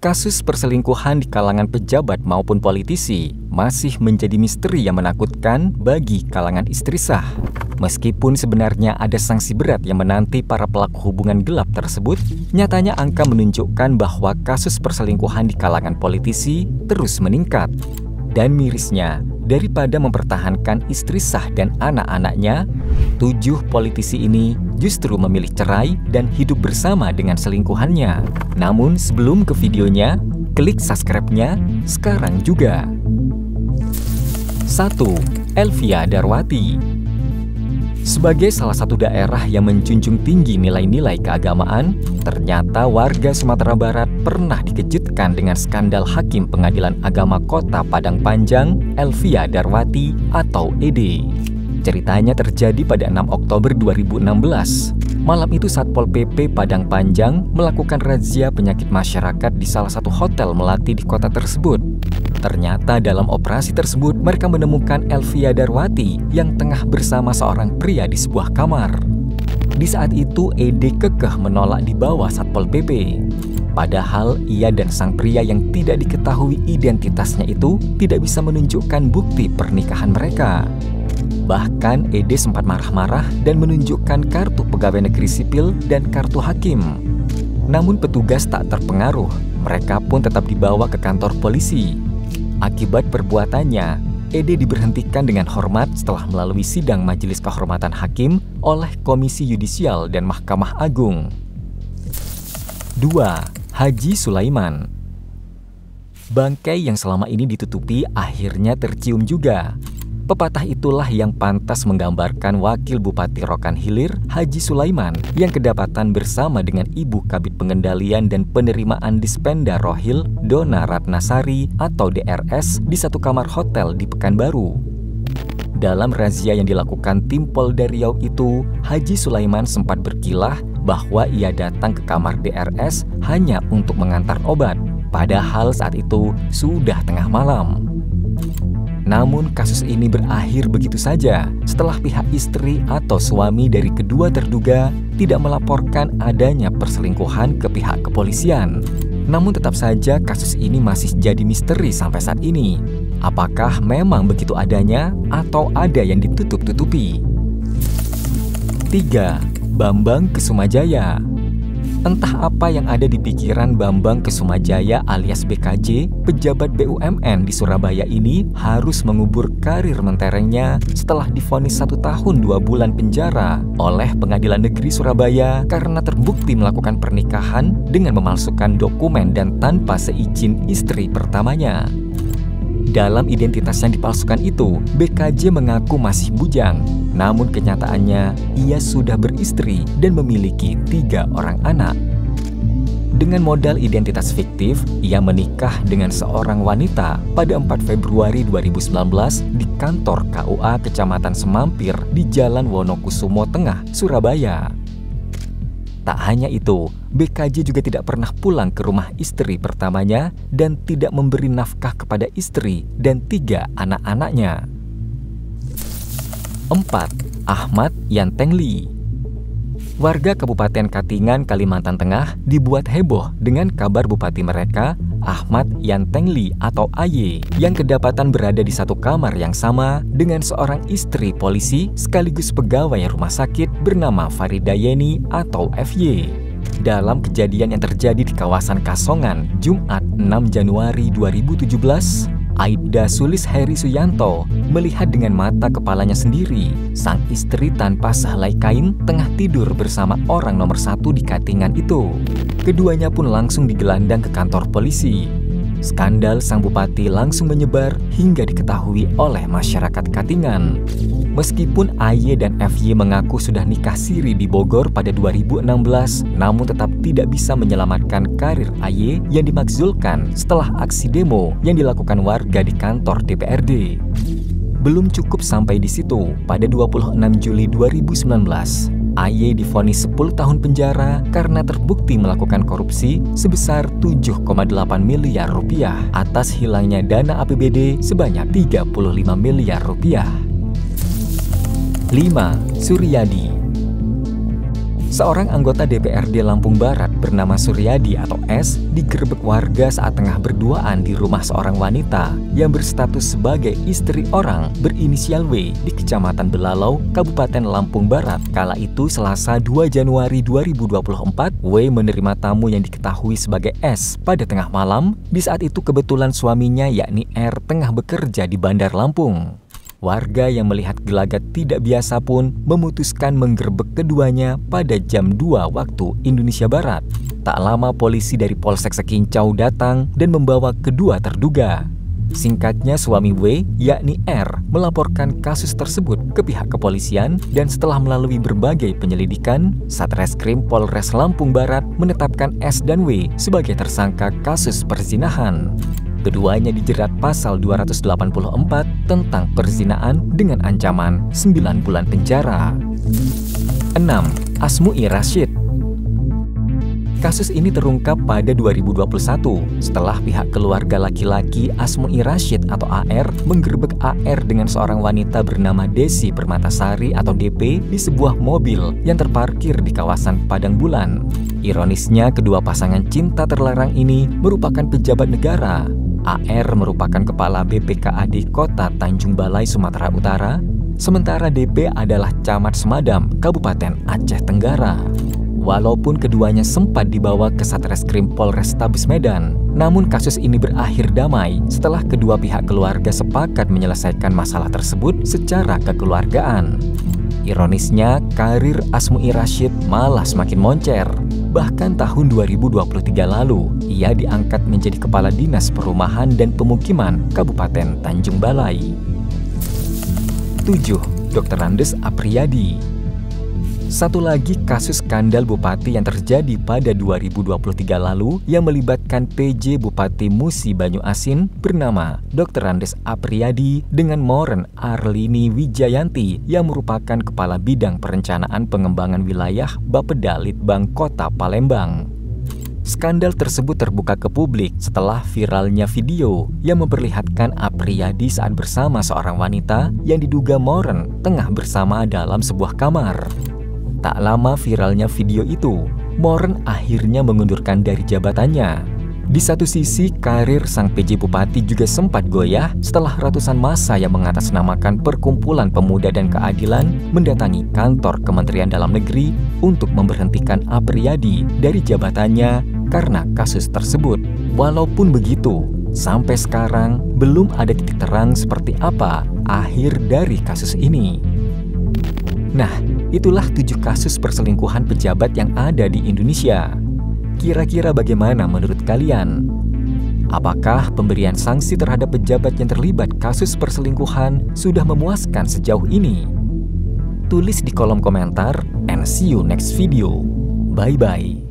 Kasus perselingkuhan di kalangan pejabat maupun politisi masih menjadi misteri yang menakutkan bagi kalangan istri sah. Meskipun sebenarnya ada sanksi berat yang menanti para pelaku hubungan gelap tersebut, nyatanya angka menunjukkan bahwa kasus perselingkuhan di kalangan politisi terus meningkat. Dan mirisnya, daripada mempertahankan istri sah dan anak-anaknya, 7 politisi ini justru memilih cerai dan hidup bersama dengan selingkuhannya. Namun sebelum ke videonya, klik subscribe-nya sekarang juga. 1. Elvia Darwati. Sebagai salah satu daerah yang menjunjung tinggi nilai-nilai keagamaan, ternyata warga Sumatera Barat pernah dikejutkan dengan skandal Hakim Pengadilan Agama Kota Padang Panjang, Elvia Darwati atau Ede. Ceritanya terjadi pada 6 Oktober 2016. Malam itu Satpol PP Padang Panjang melakukan razia penyakit masyarakat di salah satu hotel melati di kota tersebut. Ternyata dalam operasi tersebut mereka menemukan Elvia Darwati yang tengah bersama seorang pria di sebuah kamar. Di saat itu Ede kekeh menolak dibawa Satpol PP. Padahal ia dan sang pria yang tidak diketahui identitasnya itu tidak bisa menunjukkan bukti pernikahan mereka. Bahkan Ede sempat marah-marah dan menunjukkan kartu pegawai negeri sipil dan kartu hakim. Namun petugas tak terpengaruh, mereka pun tetap dibawa ke kantor polisi. Akibat perbuatannya, Ede diberhentikan dengan hormat setelah melalui sidang Majelis Kehormatan Hakim oleh Komisi Yudisial dan Mahkamah Agung. 2. Haji Sulaiman. Bangkai yang selama ini ditutupi akhirnya tercium juga. Pepatah itulah yang pantas menggambarkan Wakil Bupati Rokan Hilir, Haji Sulaiman, yang kedapatan bersama dengan Ibu Kabid Pengendalian dan Penerimaan Dispenda Rohil, Dona Ratnasari atau DRS di satu kamar hotel di Pekanbaru. Dalam razia yang dilakukan tim Polda Riau itu, Haji Sulaiman sempat berkilah bahwa ia datang ke kamar DRS hanya untuk mengantar obat, padahal saat itu sudah tengah malam. Namun kasus ini berakhir begitu saja setelah pihak istri atau suami dari kedua terduga tidak melaporkan adanya perselingkuhan ke pihak kepolisian. Namun tetap saja kasus ini masih jadi misteri sampai saat ini. Apakah memang begitu adanya atau ada yang ditutup-tutupi? 3. Bambang Kesumajaya. Entah apa yang ada di pikiran Bambang Kesumajaya alias BKJ, pejabat BUMN di Surabaya ini harus mengubur karir menterengnya setelah divonis 1 tahun 2 bulan penjara oleh Pengadilan Negeri Surabaya karena terbukti melakukan pernikahan dengan memalsukan dokumen dan tanpa seizin istri pertamanya. Dalam identitas yang dipalsukan itu, BKJ mengaku masih bujang. Namun kenyataannya, ia sudah beristri dan memiliki 3 orang anak. Dengan modal identitas fiktif, ia menikah dengan seorang wanita pada 4 Februari 2019 di kantor KUA Kecamatan Semampir di Jalan Wonokusumo Tengah, Surabaya. Tak hanya itu, BKJ juga tidak pernah pulang ke rumah istri pertamanya dan tidak memberi nafkah kepada istri dan 3 anak-anaknya. 4. Ahmad Yantengli. Warga Kabupaten Katingan, Kalimantan Tengah dibuat heboh dengan kabar bupati mereka, Ahmad Yantengli atau AY, yang kedapatan berada di satu kamar yang sama dengan seorang istri polisi sekaligus pegawai rumah sakit bernama Farida Yeni atau FY. Dalam kejadian yang terjadi di kawasan Kasongan, Jumat 6 Januari 2017, Aibda Sulis Heri Suyanto melihat dengan mata kepalanya sendiri sang istri tanpa sehelai kain tengah tidur bersama orang nomor 1 di Katingan itu. Keduanya pun langsung digelandang ke kantor polisi. Skandal sang bupati langsung menyebar hingga diketahui oleh masyarakat Katingan. Meskipun AY dan FY mengaku sudah nikah siri di Bogor pada 2016, namun tetap tidak bisa menyelamatkan karir AY yang dimakzulkan setelah aksi demo yang dilakukan warga di kantor DPRD. Belum cukup sampai di situ, pada 26 Juli 2019, AY divonis 10 tahun penjara karena terbukti melakukan korupsi sebesar 7,8 miliar rupiah atas hilangnya dana APBD sebanyak 35 miliar rupiah. 5. Suryadi. Seorang anggota DPRD Lampung Barat bernama Suryadi atau S digerebek warga saat tengah berduaan di rumah seorang wanita yang berstatus sebagai istri orang berinisial W di Kecamatan Belalau, Kabupaten Lampung Barat. Kala itu Selasa 2 Januari 2024, W menerima tamu yang diketahui sebagai S pada tengah malam. Di saat itu kebetulan suaminya yakni R tengah bekerja di Bandar Lampung. Warga yang melihat gelagat tidak biasa pun memutuskan menggerebek keduanya pada jam 2 waktu Indonesia Barat. Tak lama polisi dari Polsek Sekincau datang dan membawa kedua terduga. Singkatnya suami W, yakni R, melaporkan kasus tersebut ke pihak kepolisian dan setelah melalui berbagai penyelidikan, Satreskrim Polres Lampung Barat menetapkan S dan W sebagai tersangka kasus perzinahan. Keduanya dijerat pasal 284 tentang perzinaan dengan ancaman 9 bulan penjara. 6. Asmu'i Rashid. Kasus ini terungkap pada 2021 setelah pihak keluarga laki-laki Asmu'i Rashid atau AR menggerebek AR dengan seorang wanita bernama Desi Permatasari atau DP di sebuah mobil yang terparkir di kawasan Padang Bulan. Ironisnya, kedua pasangan cinta terlarang ini merupakan pejabat negara. AR merupakan kepala BPKAD Kota Tanjung Balai, Sumatera Utara, sementara DP adalah Camat Semadam, Kabupaten Aceh Tenggara. Walaupun keduanya sempat dibawa ke Satreskrim Polrestabes Medan, namun kasus ini berakhir damai setelah kedua pihak keluarga sepakat menyelesaikan masalah tersebut secara kekeluargaan. Ironisnya, karir Asmu'i Rashid malah semakin moncer. Bahkan tahun 2023 lalu, ia diangkat menjadi Kepala Dinas Perumahan dan Pemukiman Kabupaten Tanjung Balai. 7. Dr. Andes Apriyadi. Satu lagi kasus skandal bupati yang terjadi pada 2023 lalu yang melibatkan PJ Bupati Musi Banyu Asin bernama Dr. Andes Apriyadi dengan Moren Arlini Wijayanti yang merupakan Kepala Bidang Perencanaan Pengembangan Wilayah Bapeda Litbang Kota Palembang. Skandal tersebut terbuka ke publik setelah viralnya video yang memperlihatkan Apriyadi saat bersama seorang wanita yang diduga Moren tengah bersama dalam sebuah kamar. Tak lama viralnya video itu, Moren akhirnya mengundurkan dari jabatannya. Di satu sisi, karir sang PJ Bupati juga sempat goyah setelah ratusan massa yang mengatasnamakan Perkumpulan Pemuda dan Keadilan mendatangi kantor Kementerian Dalam Negeri untuk memberhentikan Apriyadi dari jabatannya karena kasus tersebut. Walaupun begitu, sampai sekarang belum ada titik terang seperti apa akhir dari kasus ini. Nah, itulah 7 kasus perselingkuhan pejabat yang ada di Indonesia. Kira-kira bagaimana menurut kalian? Apakah pemberian sanksi terhadap pejabat yang terlibat kasus perselingkuhan sudah memuaskan sejauh ini? Tulis di kolom komentar and see you next video. Bye-bye.